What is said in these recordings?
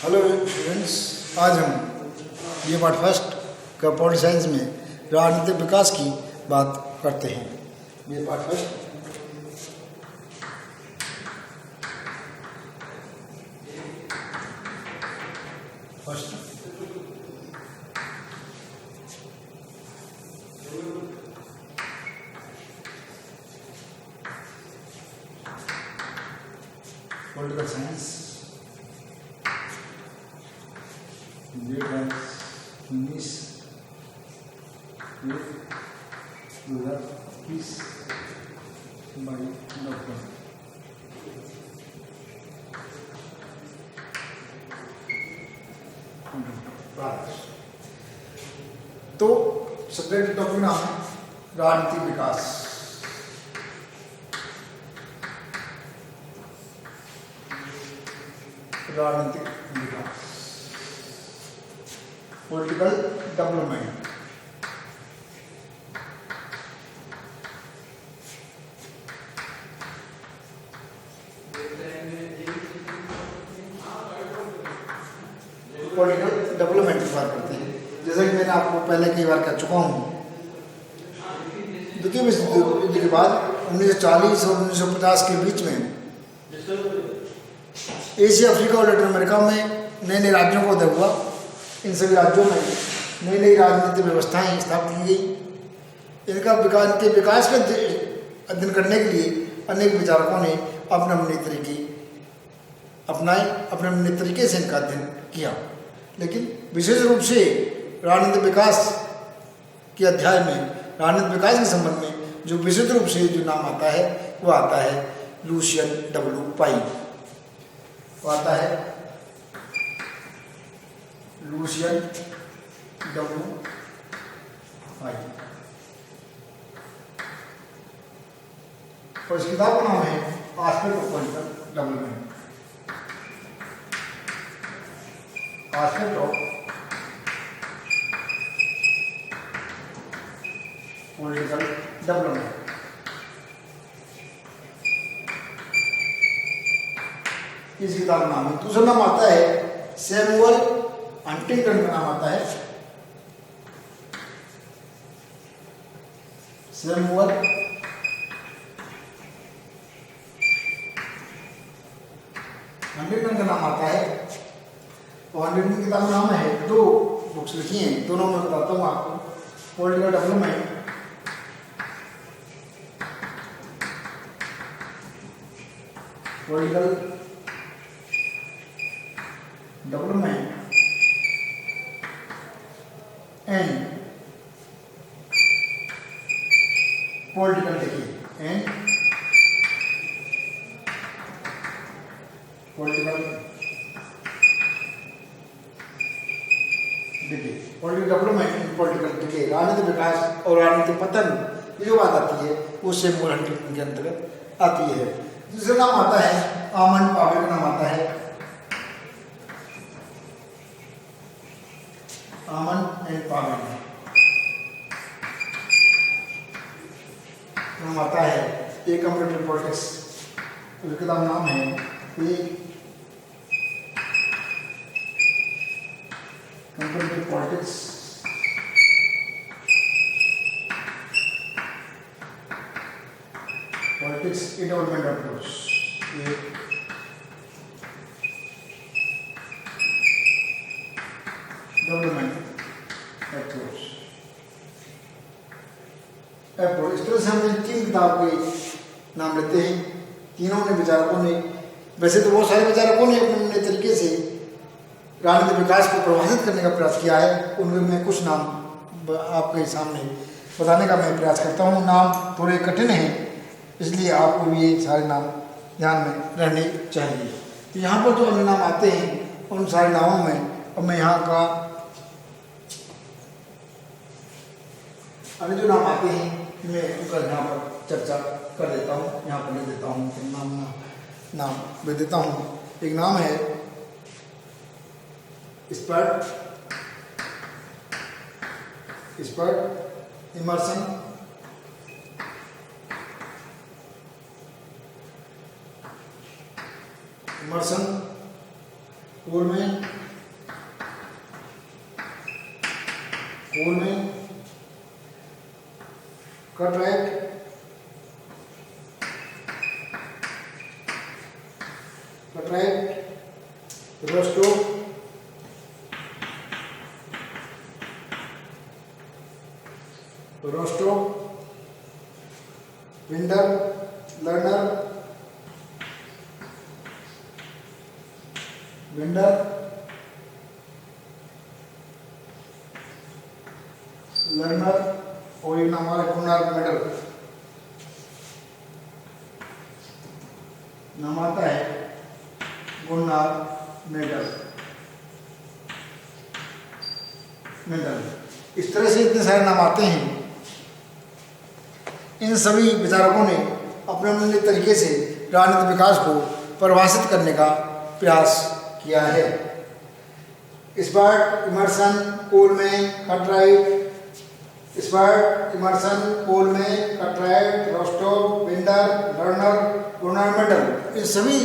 Hello friends, आज हम ये पार्ट फर्स्ट का पॉलिटिकल साइंस में राजनीतिक विकास की बात करते हैं। ये part first political science English 2020 by doctor. तो सब्जेक्ट टॉपिक नाम है राजनीतिक विकास। राजनीतिक विकास, पॉलिटिकल डेवलपमेंट। पॉलिटिकल डेवलपमेंट की बात करते हैं, जैसा कि मैंने आपको पहले कई बार कह चुका हूँ। द्वितीय विश्व युद्ध के बाद 1940 और 1950 के बीच में एशिया, अफ्रीका और लैटिन अमेरिका में नए नए राज्यों का उदय हुआ। इन सभी राज्यों में नई नई राजनीतिक व्यवस्थाएं स्थापित की गई। इनका विकास का अध्ययन करने के लिए अनेक विचारकों ने अपने अपने तरीके अपनाए, अपने अपने तरीके से इनका अध्ययन किया। लेकिन विशेष रूप से राजनीतिक विकास के अध्याय में, राजनीतिक विकास के संबंध में जो विशेष रूप से जो नाम आता है वो आता है लुसियन डब्ल्यू पाई। वो आता है लुसियन डब्ल्यू पाई। और इस किताब का नाम है aspect of political development. Aspect of political development. इस किताब का नाम है। दूसरा नाम आता है सैमुअल हंटिंगटन का नाम आता है सैमुअल हंटिंगटन का नाम आता है। और हंटिंगटन की किताब का नाम है, दो बुक्स लिखी हैं, दोनों में बताता हूँ आपको। Political development, political development and political decay and political decay. Political development and political decay, राजनीतिक विकास और राजनीतिक पतन, ये जो बात आती है वो सैमुअल हंटिंगटन के अंतर्गत आती है। दूसरा नाम आता है आमंड पावेल का नाम आता है आमंड एंड पावेल। नाम आता है ए कंप्यूटर पॉलिटिक्स। उसका किताब नाम है a computer politics politics in development approach. Development approach. इस तरह से हम तीन किताब के नाम लेते हैं। तीनों ने विचारकों ने, वैसे तो बहुत सारे विचारकों ने अपने अपने तरीके से राजनीतिक विकास को प्रभावित करने का प्रयास किया है। उनमें मैं कुछ नाम आपके सामने बताने का मैं प्रयास करता हूँ। नाम थोड़े कठिन हैं, इसलिए आपको भी ये सारे नाम ध्यान में रहने चाहिए। तो यहाँ पर जो अन्य नाम आते हैं उन सारे नामों में अब मैं यहाँ का अन्य जो नाम आते हैं मैं उनका यहाँ पर चर्चा कर देता हूँ, यहाँ पर लिख देता हूँ, नाम लिख देता हूँ। एक नाम है स्पर्ट इमर्सन कोलमैन पोल में कटराइट, रोस्टो, विंडर, लर्नर, और एक नाम हमारा गुन्नार मेडल नाम आता है, गुन्नार मेडल। इस तरह से इतने सारे नाम आते हैं। इन सभी विचारकों ने अपने अपने तरीके से राजनीतिक विकास को परिभाषित करने का प्रयास किया है। Spart, Emerson, Coleman, Cutright, Rostow, Winder, Lerner, Gunnar Myrdal, इन सभी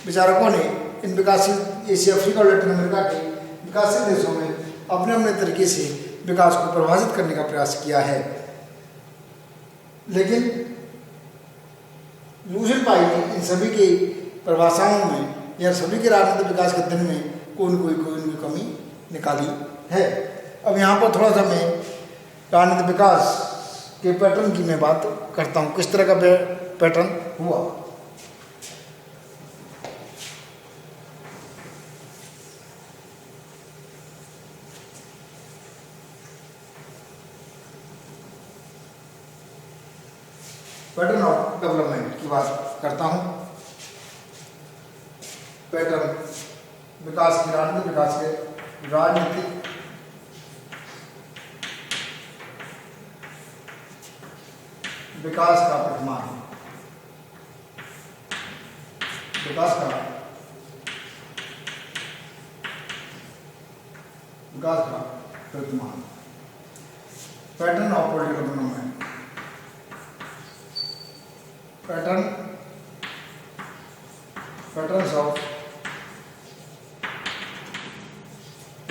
विचारकों ने इन विकासशील एशिया, अफ्रीका और लैटिन अमेरिका के विकासशील देशों में अपने अपने तरीके से विकास को परिभाषित करने का प्रयास किया है। लेकिन लुशियन पाई ने इन सभी के परिभाषाओं में या सभी के राजनीतिक विकास के अध्ययन में कोई न कोई कमी निकाली है। अब यहाँ पर थोड़ा सा मैं राजनीतिक विकास के पैटर्न की मैं बात करता हूँ, किस तरह का पैटर्न हुआ। पैटर्न ऑफ डेवलपमेंट की बात करता हूँ। पैटर्न विकास की, राजनीतिक विकास के, राजनीतिक विकास का प्रतिमान, pattern of political development, patterns of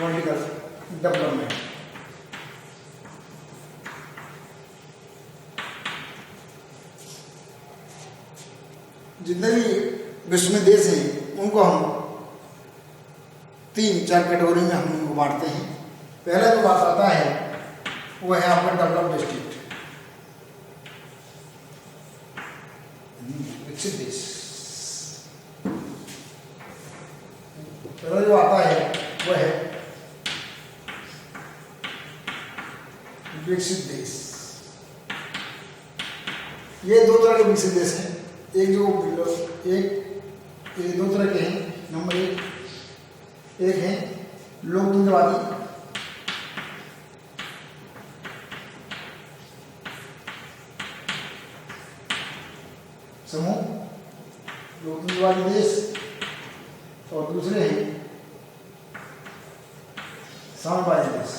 political development. जितने भी विश्व में देश हैं उनको हम 3-4 कैटेगरी में हम उनको बांटते हैं। पहला जो बात आता है वो है आपका डेवलप्ड स्टेट, विकसित देश। पहला जो आता है वो है विकसित देश। ये दो तरह के विकसित देश हैं। एक दो तरह के हैं। नंबर एक है लोकतंत्रवादी, समूह, लोकतंत्रवादी देश, और दूसरे हैं साम्यवादी देश।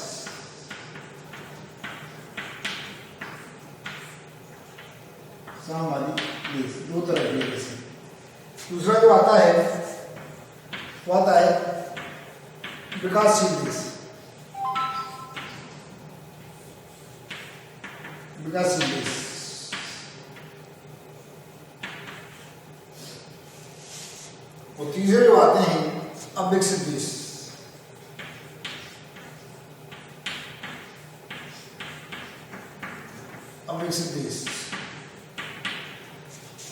साम्यवादी देश दो तरह के देश हैं। दूसरा जो आता है वो आता है विकासशील देश। और तीसरे जो आते हैं अविकसित देश।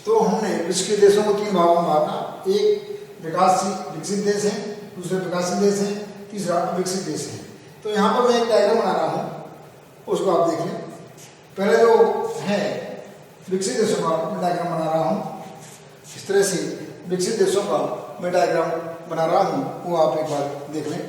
तो हमने विश्व के देशों को 3 भागों में बांटा। एक विकासशील विकसित देश है, दूसरे विकासशील देश है, तीसरा अविकसित देश है। तो यहाँ पर मैं एक डायग्राम बना रहा हूँ, उसको आप देख लें। पहले जो है विकसित देशों का मैं डायग्राम बना रहा हूँ। इस तरह से विकसित देशों का मैं डायग्राम बना रहा हूँ, वो आप एक बार देख लें।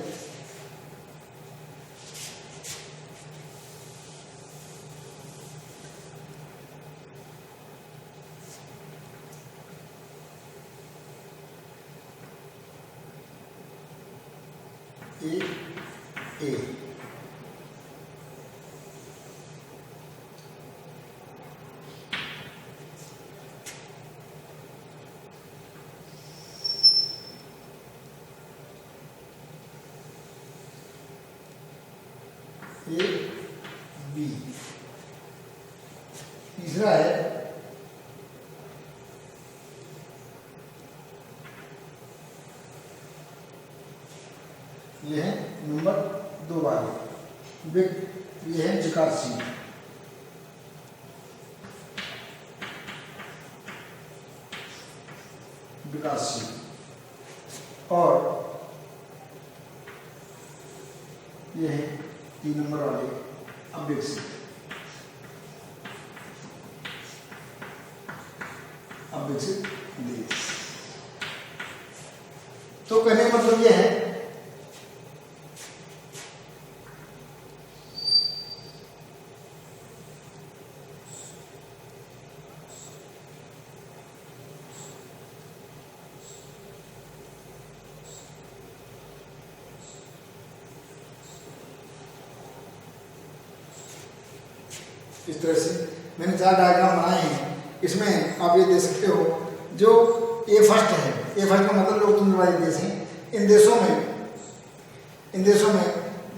ए तीसरा है ये है नंबर 2 वाले, ये है विकासशील। और ये है 3 नंबर वाले अविकसित। अविकसित देश। तो कहने का मतलब ये है इस तरह से मैंने 4 डायग्राम बनाए हैं। इसमें आप ये देख सकते हो, जो ए फर्स्ट है, ए फर्स्ट का मतलब लोकतंत्रवादी देश हैं। इन देशों में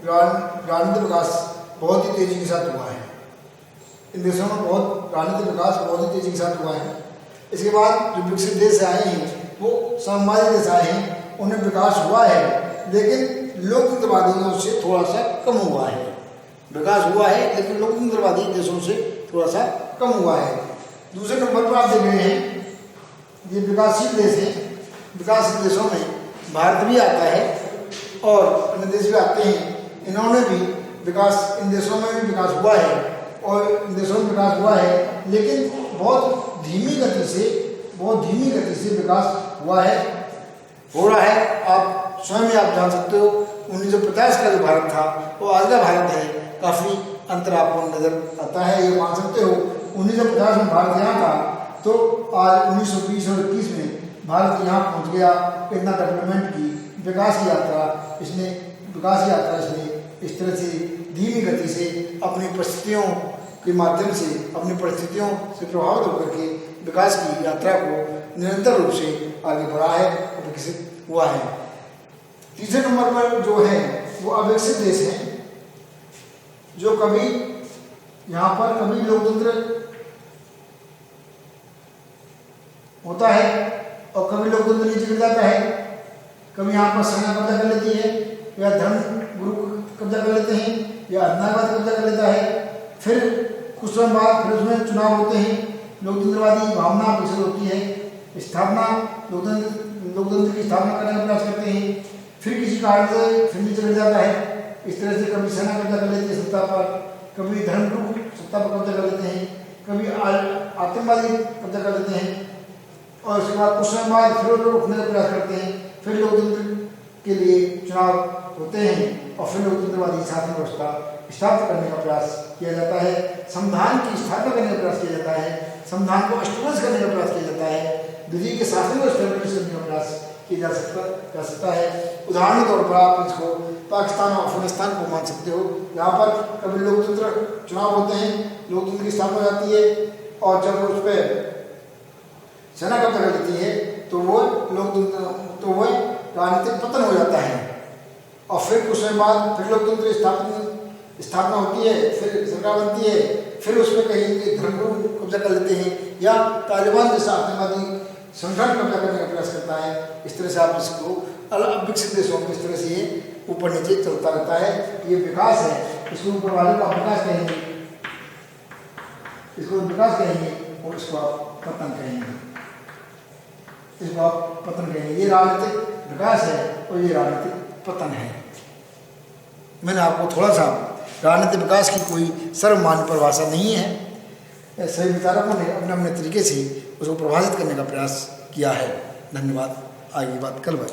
राजनीतिक विकास बहुत ही तेजी के साथ हुआ है। इन देशों में राजनीतिक विकास बहुत ही तेजी के साथ हुआ है। इसके बाद जो विकसित देश आए हैं वो साम्यवादी देश आए हैं, उन्हें विकास हुआ है, लेकिन लोकतंत्रवादी देशों से थोड़ा सा कम हुआ है। विकास हुआ है लेकिन लोकतंत्रवादी देशों से थोड़ा सा कम हुआ है। दूसरे नंबर पर आप देख रहे हैं ये विकासशील देश है। विकासशील देशों में भारत भी आता है और अन्य देश भी आते हैं। इन्होंने भी विकास, इन देशों में भी विकास हुआ है और इन देशों में विकास हुआ है, लेकिन बहुत धीमी गति से विकास हुआ है, हो रहा है। आप स्वयं आप जान सकते हो 1950 का जो भारत था वो आज का भारत है, काफ़ी अंतर आपको नजर आता है। ये मान सकते हो 1950 में भारत यहाँ था तो आज 1920 और 21 में भारत यहाँ पहुँच गया। इतना डेवलपमेंट की विकास की यात्रा इसने इस तरह से धीमी गति से अपनी परिस्थितियों के माध्यम से, अपनी परिस्थितियों से प्रभावित होकर के विकास की यात्रा को निरंतर रूप से आगे बढ़ा है और विकसित हुआ है। तीसरे नंबर पर जो है वो अविकसित देश हैं, जो कभी यहाँ पर कभी लोकतंत्र होता है और कभी लोकतंत्र नीचे गिर जाता है। कभी यहाँ पर सेना कब्जा कर लेती है या धर्म गुरु कब्जा कर लेते हैं या अज्ञातवाद कब्जा कर लेता है। फिर कुछ समय बाद फिर उसमें चुनाव होते हैं, लोकतंत्रवादी भावना विकसित होती है, लोकतंत्र की स्थापना करने का प्रयास करते हैं। फिर किसी कारण से फिर नीचे गिर जाता है। इस तरह से कभी सेना कब्जा कर लेती है सत्ता पर, कभी धर्मगुरु सत्ता पर कब्जा कर लेते हैं, कभी आतंकवादी कब्जा कर लेते हैं और उसके बाद कुछ समय बाद फिर लोग उठने का प्रयास करते हैं। फिर लोकतंत्र के लिए चुनाव होते हैं और फिर लोकतंत्रवादी शासन व्यवस्था स्थापित करने का प्रयास किया जाता है, संविधान की स्थापना करने का प्रयास किया जाता है, संविधान को एस्टेब्लिश करने का प्रयास किया जाता है, विधि के शासन को एस्टेब्लिश करने का प्रयास किया जा सकता है। उदाहरण के तौर पर आप इसको पाकिस्तान और अफगानिस्तान को मान सकते हो। यहाँ पर कभी लोकतंत्र चुनाव होते हैं, लोकतंत्र की स्थापना हो जाती है और जब उस पर सेना कब्जा कर लेती है तो वो राजनीतिक पतन हो जाता है और फिर कुछ समय बाद फिर लोकतंत्र स्थापना होती है, फिर सरकार बनती है, फिर उसमें कहीं धर्मगुरु कब्जा कर लेते हैं या तालिबान जैसा आतंकवादी संगठन कब्जा करने का प्रयास करता है। इस तरह से आप इसको अलग विकसित देशों में इस तरह से ये ऊपर नीचे चलता रहता है। ये विकास है, इसको ऊपर वाले को आप विकास कहेंगे, इसको विकास कहेंगे और इसको आप पतन कहेंगे, इसको आप पतन कहेंगे। ये राजनीतिक विकास है और ये राजनीतिक पतन है। मैंने आपको थोड़ा सा राजनीतिक विकास की कोई सर्वमान्य परिभाषा नहीं है, सभी विचारकों ने अपने अपने तरीके से उसको प्रभावित करने का प्रयास किया है। धन्यवाद। आगे बात कल बात।